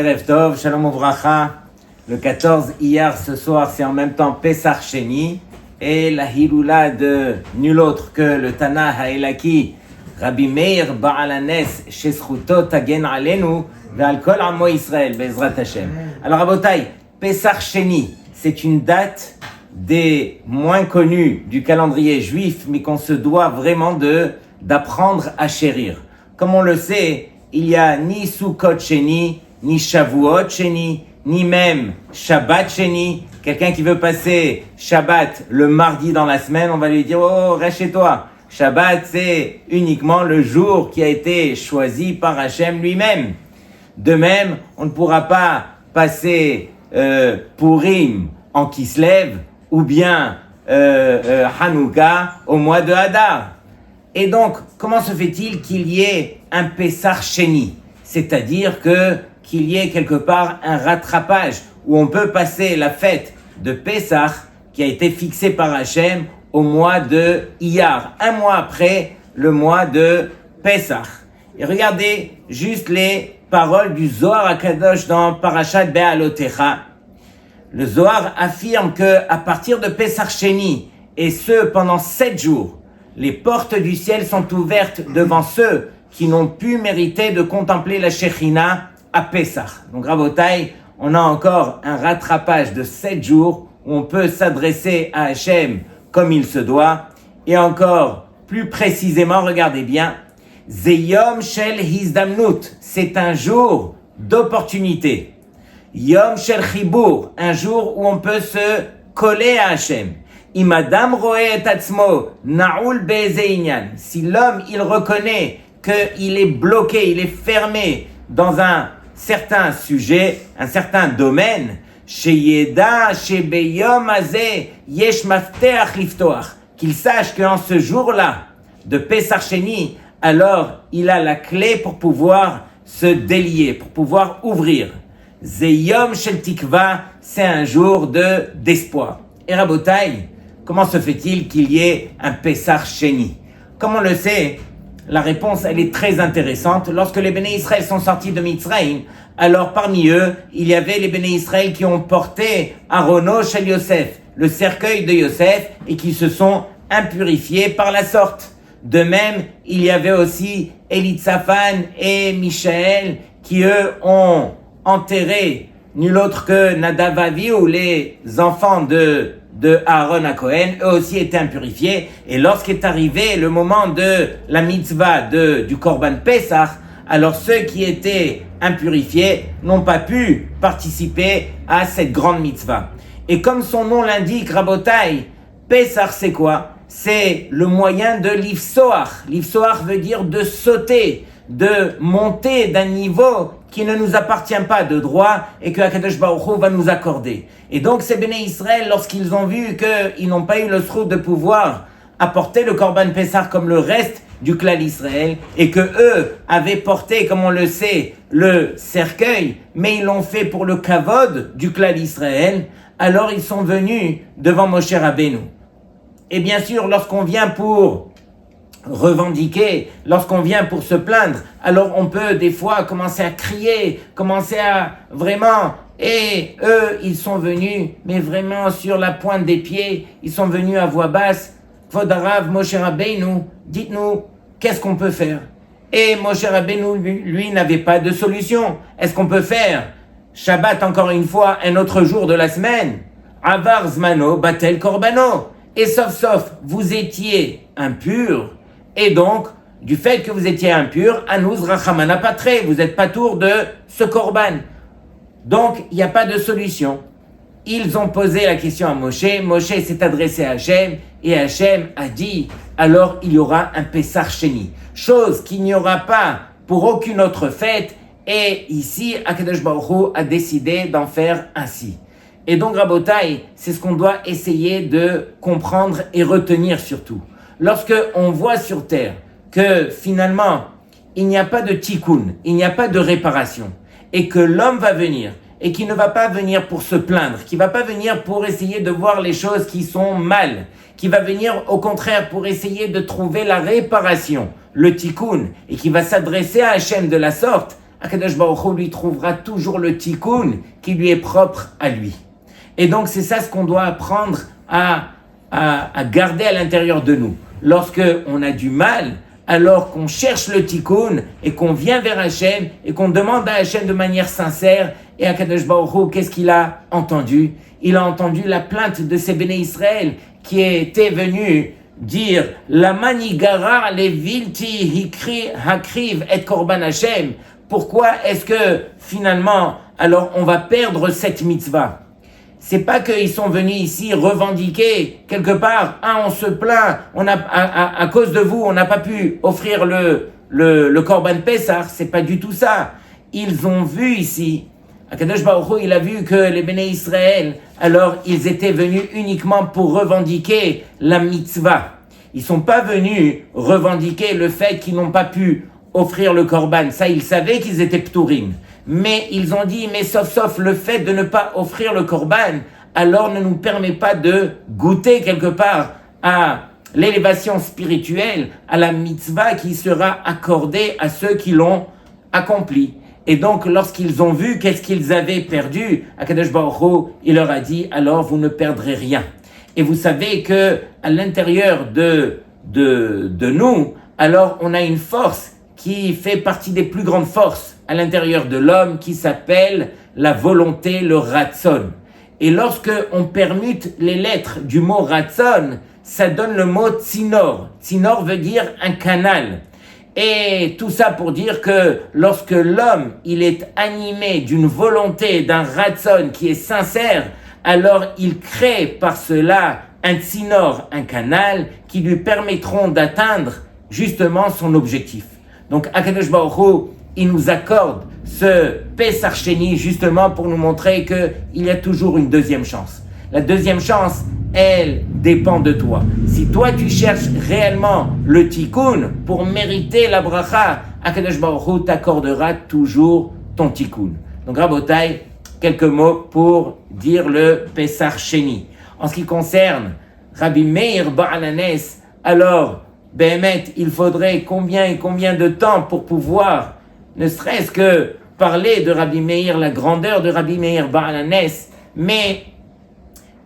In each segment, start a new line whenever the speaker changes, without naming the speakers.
Erev Tov, Shalom Uvracha. Le 14, hier, ce soir, c'est en même temps Pesach Sheni et la Hiloula de nul autre que le Tana Haelaki, Rabbi Meir Baal Hanes, Shezchuto Tagen Alenu, Ve'al Kol Amo Israël, Be'ezrat Hashem. Alors, Rabotai, Pesach Sheni, c'est une date des moins connues du calendrier juif, mais qu'on se doit vraiment d'apprendre à chérir. Comme on le sait, il n'y a ni Sukkot Sheni, ni Shavuot Sheni, ni même Shabbat Sheni. Quelqu'un qui veut passer Shabbat le mardi dans la semaine, on va lui dire « Oh, reste chez toi ». Shabbat, c'est uniquement le jour qui a été choisi par Hachem lui-même. De même, on ne pourra pas passer Purim en Kislev ou bien Hanouka au mois de Hadar. Et donc, comment se fait-il qu'il y ait un Pesach Sheni, c'est-à-dire qu'il y ait quelque part un rattrapage où on peut passer la fête de Pesach qui a été fixée par Hachem au mois de Iyar, un mois après le mois de Pesach. Et regardez juste les paroles du Zohar HaKadosh dans Parashat Be'alotecha. Le Zohar affirme que à partir de Pesach Sheni, et ce pendant 7 jours, les portes du ciel sont ouvertes devant ceux qui n'ont pu mériter de contempler la Shekhinah à Pesach. Donc, Rabotai, on a encore un rattrapage de 7 jours où on peut s'adresser à Hachem comme il se doit. Et encore plus précisément, regardez bien, Zeyom Shel Hizdamnut, c'est un jour d'opportunité. Yom Shel Chibur, un jour où on peut se coller à Hachem. Imadam roe et atzmo naoul be'ezeinyan. Si l'homme, il reconnaît qu'il est bloqué, il est fermé dans un certain sujet, un certain domaine, sheyeda shebeyom azeh yesh mafteach liftoach, qu'il sache qu'en ce jour-là de Pesach Sheni, alors il a la clé pour pouvoir se délier, pour pouvoir ouvrir. Zeyom shel tikva, c'est un jour d'espoir. Et Rabotai, comment se fait-il qu'il y ait un Pesach Sheni? Comme on le sait, la réponse, elle est très intéressante. Lorsque les Béné Israël sont sortis de Mitzrayim, alors parmi eux, il y avait les Béné Israël qui ont porté Arono Shel Yosef, le cercueil de Yosef, et qui se sont impurifiés par la sorte. De même, il y avait aussi Elitzaphan et Michaël qui, eux, ont enterré nul autre que Nadav Avihu, les enfants de Aaron à Cohen, eux aussi étaient impurifiés. Et lorsqu'est arrivé le moment de la mitzvah du Korban Pesach, alors ceux qui étaient impurifiés n'ont pas pu participer à cette grande mitzvah. Et comme son nom l'indique, Rabotai, Pesach c'est quoi? C'est le moyen de l'Ifsoach. L'Ifsoach veut dire de sauter, de monter d'un niveau qui ne nous appartient pas de droit et que Akadosh Baruch Hu va nous accorder. Et donc ces Béné Israël, lorsqu'ils ont vu qu'ils n'ont pas eu le srout de pouvoir apporter le Korban Pessah comme le reste du clan d'Israël, et que eux avaient porté, comme on le sait, le cercueil, mais ils l'ont fait pour le kavod du clan d'Israël, alors ils sont venus devant Moshe Rabbeinu. Et bien sûr, lorsqu'on vient pour revendiquer, lorsqu'on vient pour se plaindre, alors on peut des fois commencer à crier, commencer à vraiment, et eux, ils sont venus, mais vraiment sur la pointe des pieds, ils sont venus à voix basse. Kvod Moshe Rabbeinu, dites-nous, qu'est-ce qu'on peut faire? Et Moshe Rabbeinu, lui, n'avait pas de solution. Est-ce qu'on peut faire Shabbat, encore une fois, un autre jour de la semaine? Avar Zmano, Batel Korbano. Et sauf, vous étiez impur, et donc, du fait que vous étiez impur, Anouz Rachamana Patre, vous êtes pas tour de ce Korban. Donc, il n'y a pas de solution. Ils ont posé la question à Moshe, Moshe s'est adressé à Hachem, et Hachem a dit, alors il y aura un Pesach Sheni. Chose qu'il n'y aura pas pour aucune autre fête, et ici, Akadosh Baruch Hu a décidé d'en faire ainsi. Et donc, Rabotai, c'est ce qu'on doit essayer de comprendre et retenir surtout. Lorsque on voit sur terre que finalement, il n'y a pas de tikkun, il n'y a pas de réparation, et que l'homme va venir, et qui ne va pas venir pour se plaindre, qui va pas venir pour essayer de voir les choses qui sont mal, qui va venir au contraire pour essayer de trouver la réparation, le tikkun, et qui va s'adresser à Hachem de la sorte, Akadosh Baruch Hu lui trouvera toujours le tikkun qui lui est propre à lui. Et donc c'est ça ce qu'on doit apprendre à garder à l'intérieur de nous. Lorsque on a du mal, alors qu'on cherche le tikkun et qu'on vient vers Hachem et qu'on demande à Hachem de manière sincère, et Akadosh Baruch Hu, qu'est-ce qu'il a entendu? Il a entendu la plainte de ces béné Israël qui étaient venus dire la manigara le vilti hakriv et korban Hachem. Pourquoi est-ce que finalement alors on va perdre cette mitzvah? C'est pas qu'ils sont venus ici revendiquer quelque part, on se plaint, on a à cause de vous, on n'a pas pu offrir le Korban Pessah, c'est pas du tout ça. Ils ont vu ici, Akadosh Baruch Hu, il a vu que les Béné Israël, alors ils étaient venus uniquement pour revendiquer la mitzvah. Ils sont pas venus revendiquer le fait qu'ils n'ont pas pu offrir le Korban. Ça, ils savaient qu'ils étaient ptourim. Mais ils ont dit, mais sauf le fait de ne pas offrir le korban, alors ne nous permet pas de goûter quelque part à l'élévation spirituelle, à la mitzvah qui sera accordée à ceux qui l'ont accompli. Et donc, lorsqu'ils ont vu qu'est-ce qu'ils avaient perdu, Akadosh Baruch Hu, il leur a dit, alors vous ne perdrez rien. Et vous savez que à l'intérieur de nous, alors on a une force qui fait partie des plus grandes forces à l'intérieur de l'homme, qui s'appelle la volonté, le ratson. Et lorsque on permute les lettres du mot ratson, ça donne le mot tsinor. Tsinor veut dire un canal. Et tout ça pour dire que lorsque l'homme, il est animé d'une volonté, d'un ratson qui est sincère, alors il crée par cela un tsinor, un canal, qui lui permettront d'atteindre justement son objectif. Donc Akadosh Baruch Hu, il nous accorde ce Pesach Sheni justement pour nous montrer qu'il y a toujours une deuxième chance. La deuxième chance, elle dépend de toi. Si toi tu cherches réellement le tikkun pour mériter la bracha, Akadosh Baruch Hu t'accordera toujours ton tikkun. Donc Rabotai, quelques mots pour dire le Pesach Sheni. En ce qui concerne Rabbi Meir Baal Hanes, alors Béhémet, il faudrait combien et combien de temps pour pouvoir ne serait-ce que parler de Rabbi Meir, la grandeur de Rabbi Meir Baal Hanes, mais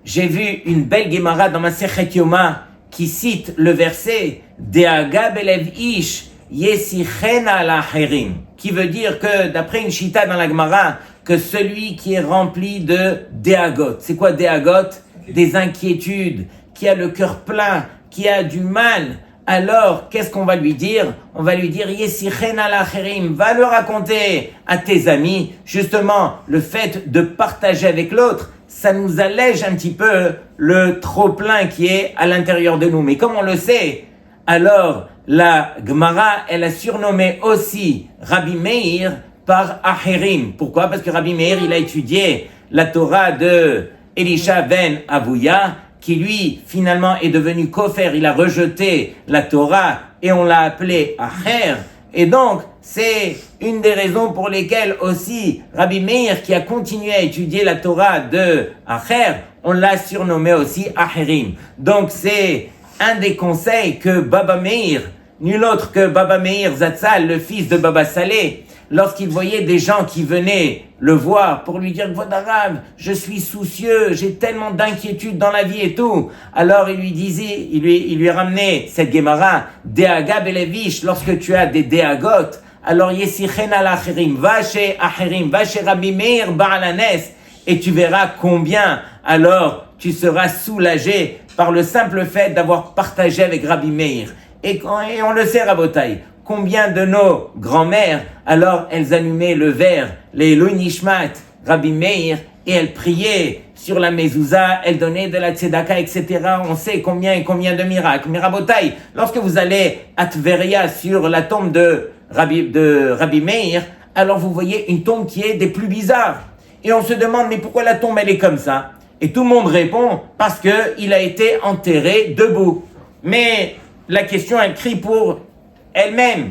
j'ai vu une belle Gemara dans ma Sechet Yoma qui cite le verset Deaga belev ish yesichena lacherim, qui veut dire que d'après une chita dans la Gemara, que celui qui est rempli de Deagot, c'est quoi Deagot? Des inquiétudes, qui a le cœur plein, qui a du mal. Alors, qu'est-ce qu'on va lui dire? On va lui dire, Yesichen alacherim, va le raconter à tes amis. Justement, le fait de partager avec l'autre, ça nous allège un petit peu le trop-plein qui est à l'intérieur de nous. Mais comme on le sait, alors, la Gemara, elle a surnommé aussi Rabbi Meir par Acherim. Pourquoi? Parce que Rabbi Meir, il a étudié la Torah de Elisha ben Avouya, qui lui, finalement, est devenu kofer, il a rejeté la Torah et on l'a appelé Acher. Et donc, c'est une des raisons pour lesquelles aussi Rabbi Meir, qui a continué à étudier la Torah de Acher, on l'a surnommé aussi Acherim. Donc, c'est un des conseils que Baba Meir, nul autre que Baba Meir Zatzal, le fils de Baba Saleh, lorsqu'il voyait des gens qui venaient le voir pour lui dire « Vodarav, je suis soucieux, j'ai tellement d'inquiétudes dans la vie et tout », alors il lui disait, il lui ramenait cette Gemara « Deaga belevish » lorsque tu as des Deagot, alors « Yesichen al acherim » va chez Acherim, va chez Rabbi Meir Baal Hanes et tu verras combien alors tu seras soulagé par le simple fait d'avoir partagé avec Rabbi Meir. Et on le sait, Rabotai, combien de nos grands-mères, alors elles allumaient le verre, les Louis Nishmat, Rabbi Meir, et elles priaient sur la mezouza, elles donnaient de la tzedaka, etc. On sait combien et combien de miracles. Mais Rabotai, lorsque vous allez à Tveria sur la tombe de Rabbi Meir, alors vous voyez une tombe qui est des plus bizarres. Et on se demande, mais pourquoi la tombe elle est comme ça? Et tout le monde répond, parce que il a été enterré debout. Mais la question elle crie pour elle-même.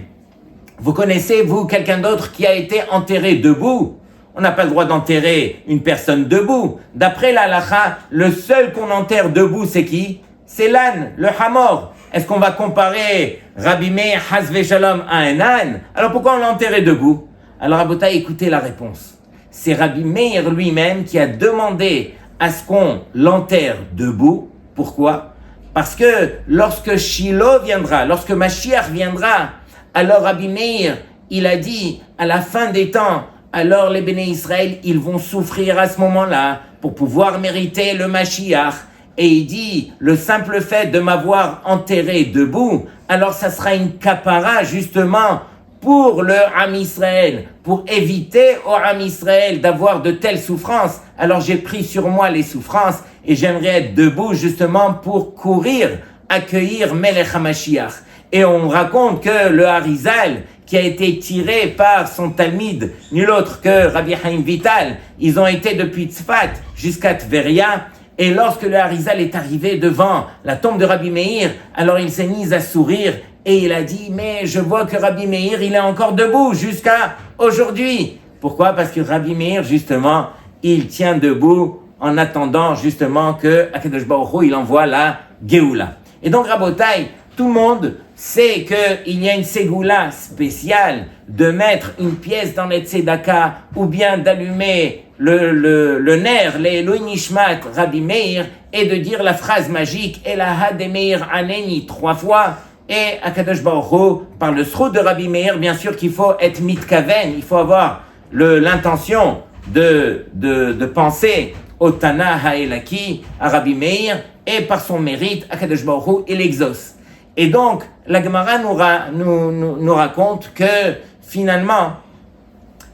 Vous connaissez, vous, quelqu'un d'autre qui a été enterré debout? On n'a pas le droit d'enterrer une personne debout. D'après la halakha, le seul qu'on enterre debout, c'est qui? C'est l'âne, le hamor. Est-ce qu'on va comparer Rabbi Meir Hasve Shalom à un âne? Alors pourquoi on l'a enterré debout? Alors Rabotai, écoutez la réponse. C'est Rabbi Meir lui-même qui a demandé à ce qu'on l'enterre debout. Pourquoi? Parce que lorsque Shiloh viendra, lorsque Mashiach viendra, alors Rabbi Meir, il a dit à la fin des temps, alors les Béné Israël, ils vont souffrir à ce moment-là pour pouvoir mériter le Mashiach. Et il dit, le simple fait de m'avoir enterré debout, alors ça sera une kapara justement pour le Ham Israël, pour éviter au Ham Israël d'avoir de telles souffrances. Alors j'ai pris sur moi les souffrances et j'aimerais être debout justement pour courir, accueillir Melech HaMashiach. Et on raconte que le Harizal, qui a été tiré par son Talmid, nul autre que Rabbi Chaim Vital, ils ont été depuis Tzfat jusqu'à Tveria. Et lorsque le Harizal est arrivé devant la tombe de Rabbi Meir, alors il s'est mis à sourire et il a dit, mais je vois que Rabbi Meir, il est encore debout jusqu'à aujourd'hui. Pourquoi? Parce que Rabbi Meir, justement, il tient debout en attendant justement que Akadosh Baruch Hu, il envoie la Géoula. Et donc, Rabotai, tout le monde sait qu'il y a une ségoula spéciale de mettre une pièce dans les tzedaka ou bien d'allumer le nerf, les Elohim Nishmat Rabbi Meir, et de dire la phrase magique Elaha de Meir Aneni 3 fois. Et Akadosh Baruch Hu, par le srout de Rabbi Meir, bien sûr qu'il faut être mitkaven, il faut avoir l'intention de penser au Tana Ha'elaki, à Rabbi Meir, et par son mérite, Akadosh Baruch Hu, il exauce. Et donc, la Gemara nous raconte que finalement,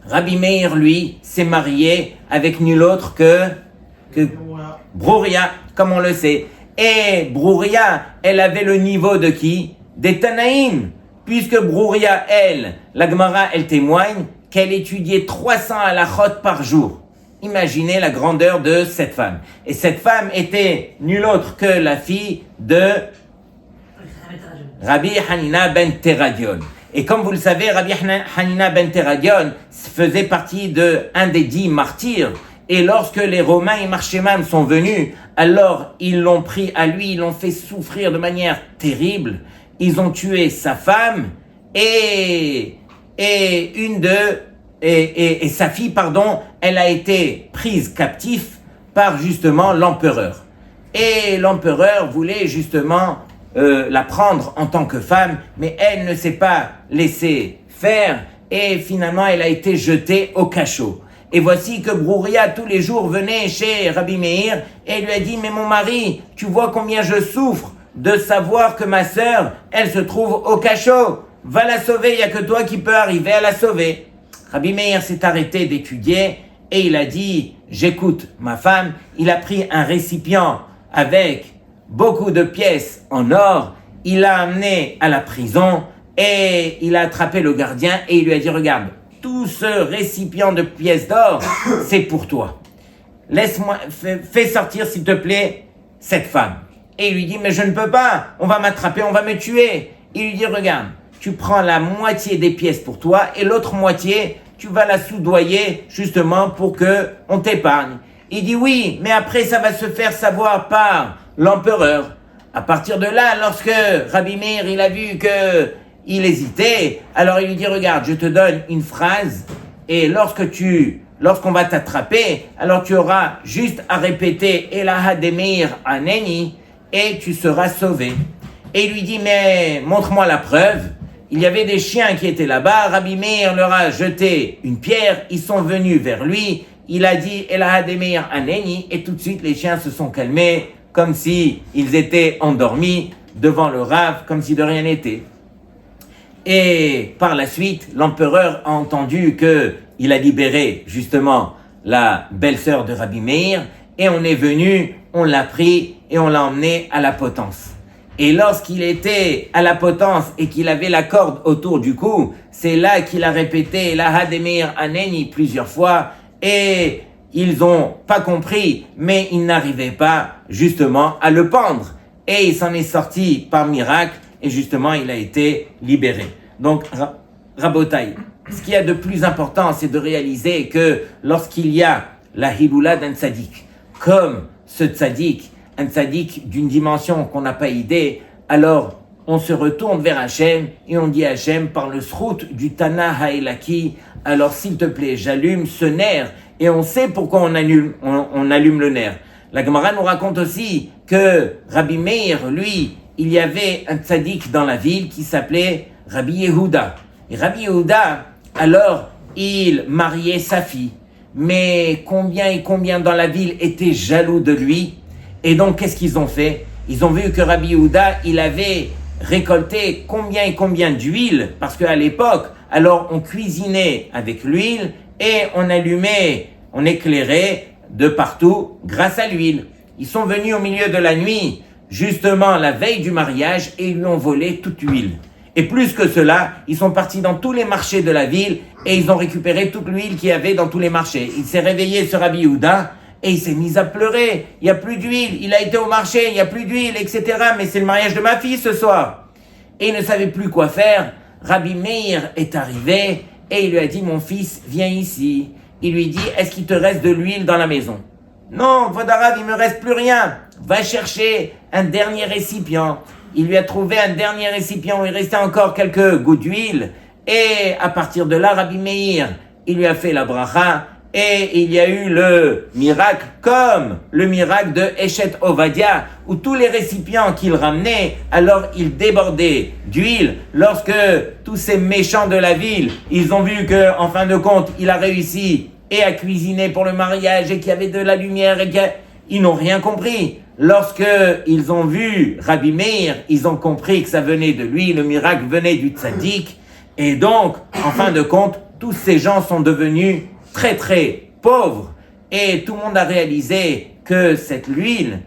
Rabbi Meir, lui, s'est marié avec nul autre que Brouria, comme on le sait. Et Brouria, elle avait le niveau de qui? Des Tanaïm. Puisque Brouria, elle, la Gemara, elle témoigne qu'elle étudiait 300 halachot par jour. Imaginez la grandeur de cette femme. Et cette femme était nul autre que la fille de Rabbi Hanina ben Teradion. Et comme vous le savez, Rabbi Hanina ben Teradion faisait partie d'un des 10 martyrs. Et lorsque les Romains et Marchemam sont venus, alors ils l'ont pris à lui, ils l'ont fait souffrir de manière terrible. Ils ont tué sa femme et sa fille, pardon, elle a été prise captive par justement l'empereur. Et l'empereur voulait justement la prendre en tant que femme, mais elle ne s'est pas laissée faire et finalement elle a été jetée au cachot. Et voici que Brouria tous les jours venait chez Rabbi Meir et lui a dit, mais mon mari, tu vois combien je souffre de savoir que ma sœur, elle se trouve au cachot. Va la sauver, il n'y a que toi qui peux arriver à la sauver. Rabbi Meir s'est arrêté d'étudier et il a dit, j'écoute ma femme. Il a pris un récipient avec beaucoup de pièces en or, il l'a amené à la prison et il a attrapé le gardien et il lui a dit, regarde, tout ce récipient de pièces d'or, c'est pour toi. Laisse-moi, fais sortir s'il te plaît cette femme. Et il lui dit, mais je ne peux pas, on va m'attraper, on va me tuer. Il lui dit, regarde, tu prends la moitié des pièces pour toi et l'autre moitié, tu vas la soudoyer justement pour que on t'épargne. Il dit, oui, mais après ça va se faire savoir par l'empereur. À partir de là, lorsque Rabbi Meir, il a vu que il hésitait, alors il lui dit, regarde, je te donne une phrase et lorsqu'on va t'attraper, alors tu auras juste à répéter Elaha de Meir Aneni et tu seras sauvé. Et il lui dit, mais montre-moi la preuve. Il y avait des chiens qui étaient là-bas, Rabbi Meir leur a jeté une pierre, ils sont venus vers lui, il a dit Elaha de Meir Aneni et tout de suite les chiens se sont calmés comme si ils étaient endormis devant le Rav, comme si de rien n'était. Et par la suite, l'empereur a entendu qu'il a libéré justement la belle-sœur de Rabbi Meir et on est venu, on l'a pris et on l'a emmené à la potence. Et lorsqu'il était à la potence et qu'il avait la corde autour du cou, c'est là qu'il a répété la Hademir Aneni plusieurs fois et ils n'ont pas compris, mais ils n'arrivaient pas justement à le pendre. Et il s'en est sorti par miracle et justement il a été libéré. Donc, Rabotai, ce qu'il y a de plus important, c'est de réaliser que lorsqu'il y a la hiloula d'un tzaddik, comme ce tzaddik, un tzaddik d'une dimension qu'on n'a pas idée, alors on se retourne vers Hachem et on dit à Hachem par le srout du Tana Haelaki, alors s'il te plaît, j'allume ce nerf et on sait pourquoi on allume le nerf. La Gemara nous raconte aussi que Rabbi Meir, lui, il y avait un tzaddik dans la ville qui s'appelait Rabbi Yehuda. Et Rabbi Yehuda, alors, il mariait sa fille. Mais combien dans la ville étaient jaloux de lui. Et donc, qu'est-ce qu'ils ont fait? Ils ont vu que Rabbi Yehuda, il avait récolté combien d'huile, parce qu'à l'époque, alors on cuisinait avec l'huile et on éclairait de partout grâce à l'huile. Ils sont venus au milieu de la nuit, justement la veille du mariage, et ils lui ont volé toute l'huile. Et plus que cela, ils sont partis dans tous les marchés de la ville et ils ont récupéré toute l'huile qu'il y avait dans tous les marchés. Il s'est réveillé, ce Rabbi Yehuda, et il s'est mis à pleurer. Il n'y a plus d'huile. Il a été au marché, il n'y a plus d'huile, etc. Mais c'est le mariage de ma fille ce soir. Et il ne savait plus quoi faire. Rabbi Meir est arrivé et il lui a dit, mon fils, viens ici. Il lui dit, est-ce qu'il te reste de l'huile dans la maison? Non, Vodarav, il me reste plus rien. Va chercher un dernier récipient. Il lui a trouvé un dernier récipient où il restait encore quelques gouttes d'huile. Et à partir de là, Rabbi Meir, il lui a fait la bracha. Et il y a eu le miracle, comme le miracle de Eshet Ovadia, où tous les récipients qu'il ramenait, alors ils débordaient d'huile. Lorsque tous ces méchants de la ville, ils ont vu que, en fin de compte, il a réussi et à cuisiner pour le mariage et qu'il y avait de la lumière et qu'ils n'ont rien compris. Lorsque ils ont vu Rabbi Meir, ils ont compris que ça venait de lui, le miracle venait du tzaddik. Et donc, en fin de compte, tous ces gens sont devenus très très pauvres. Et tout le monde a réalisé que cette huile,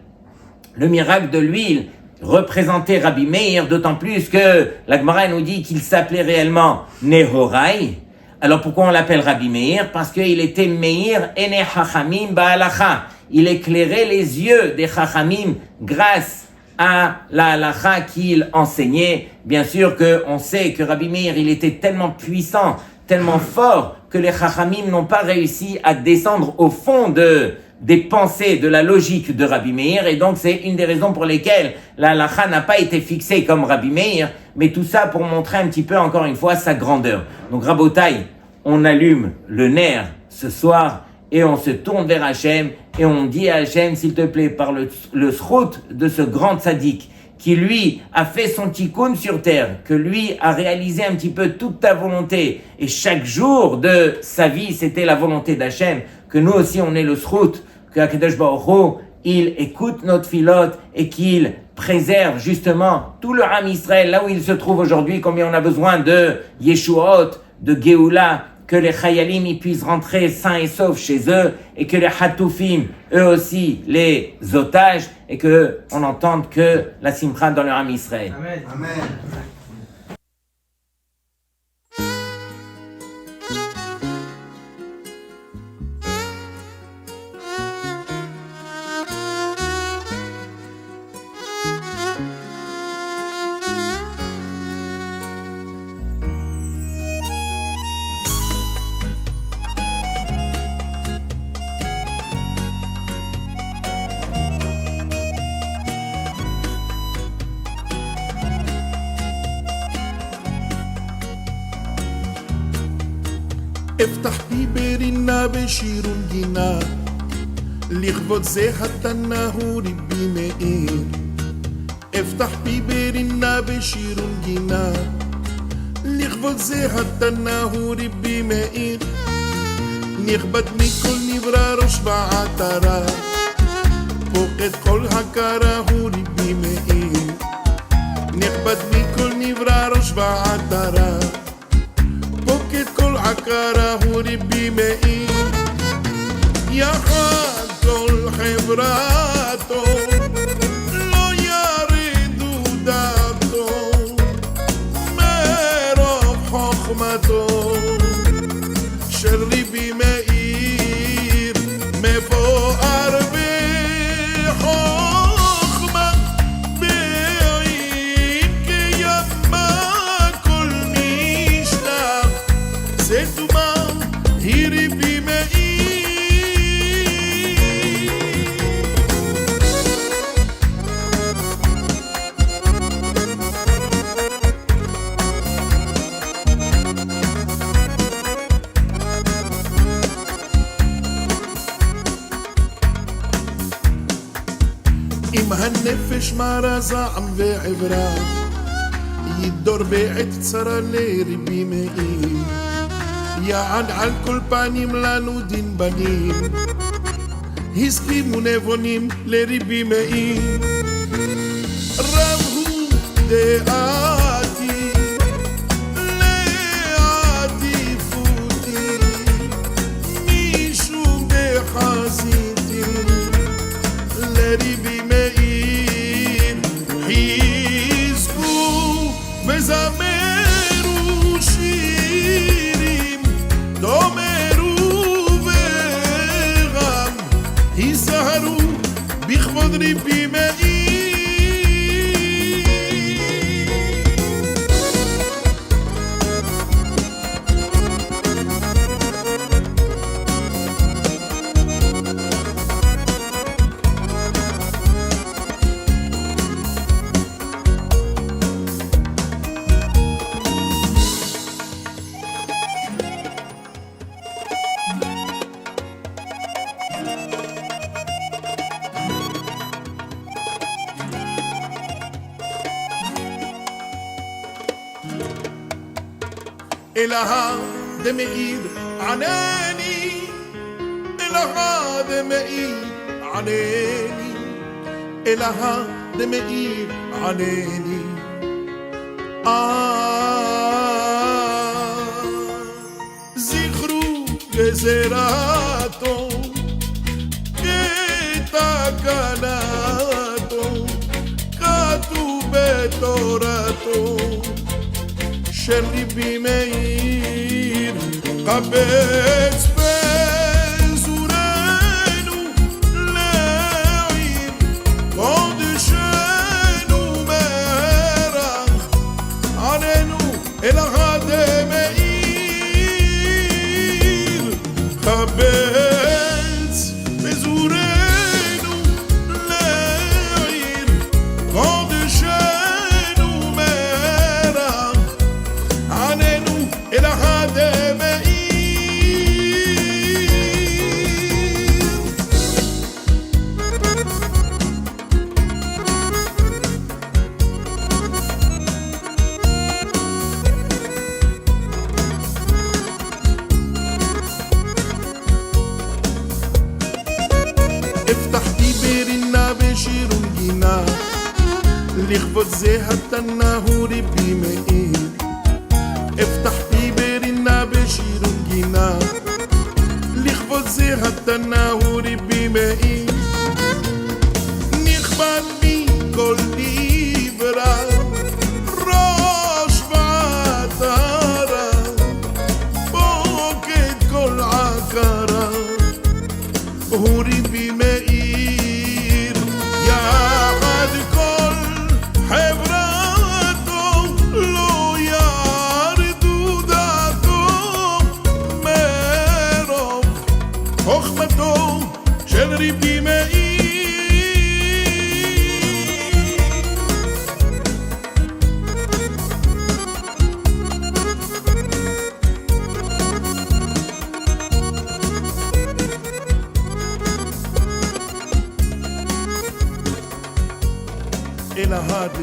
le miracle de l'huile, représentait Rabbi Meir, d'autant plus que la Gemara nous dit qu'il s'appelait réellement Nehorai. Alors pourquoi on l'appelle Rabbi Meir? Parce qu'il était Meir ene Chachamim ba'alacha. Il éclairait les yeux des Chachamim grâce à la halacha qu'il enseignait. Bien sûr qu'on sait que Rabbi Meir, il était tellement puissant, tellement fort, que les Chachamim n'ont pas réussi à descendre au fond des pensées, de la logique de Rabbi Meir. Et donc c'est une des raisons pour lesquelles la halacha n'a pas été fixée comme Rabbi Meir. Mais tout ça pour montrer un petit peu, encore une fois, sa grandeur. Donc Rabotai, on allume le nerf ce soir et on se tourne vers Hachem et on dit à Hachem, s'il te plaît, par le srout de ce grand tzaddik qui lui a fait son tikkun sur terre, que lui a réalisé un petit peu toute ta volonté et chaque jour de sa vie c'était la volonté d'Hachem, que nous aussi on est le srout, que Akadosh Baruch Hu, il écoute notre filote et qu'il préserve justement tout le Ham Israël là où il se trouve aujourd'hui, combien on a besoin de Yeshuot, de Géoula, que les Chayalim y puissent rentrer sains et saufs chez eux, et que les Hatoufim, eux aussi, les otages, et que on n'entende que la Simcha dans le Ham Israël.
Amen. Amen.
אפתח פי ברינה בשיר ונגינה, לכבוד זה התנא הוא רבי מאיר. אפתח פי ברינה בשיר ונגינה, לכבוד זה התנא הוא רבי מאיר. נכבד מכל נברא ראש בעטרה, פוקד כל הכרה הוא רבי מאיר. נכבד מכל נברא ראש בעטרה, פוקד כל עקרה הוא רבי מאיר. יחד כל חברתו לא ירדו דעתו, מרוב חוכמתו של רבי מאיר מפואר בחוכמה, בעין כימה כל משלח, זה דומה היא רבי מאיר. עם הנפש מרה זעם ועברה, ידור בעת צרה לרבי מאיר, יעד על כל פנים לנו דין בנים, הסכימו נבונים לרבי מאיר. רב הוא דעתי לעדיפותי, משום דחזיתי לרבי מאיר, חזקו וזמרו שירים, דומרו וגם היזהרו בכבוד רבי מאיר. إلها دمئير عناني، إلها دمئير عناني، إلها دمئير عناني. זכרו גזירתו כתקנתו, כתוב בתורתו של רבי מאיר. קבץ בזורנו לעיר קודשנו מרח עלינו אל הדמאיר. קבץ בזורנו לעיר קודשנו מרח עלינו אל הדמאיר. הבטחתי ברנה בשיר ונגינה, לכבוד זה התנא הוא רבי מאיר. הבטחתי ברנה בשיר ונגינה, לכבוד זה התנא הוא רבי מאיר. נכבד מכל דברה, ראש ועטרה, פוקד כל עקרה, הוא רבי מאיר. יחד כל חברתו לא ירדו דעתו, מרוב חוכמתו של רבי מאיר. إلى هاد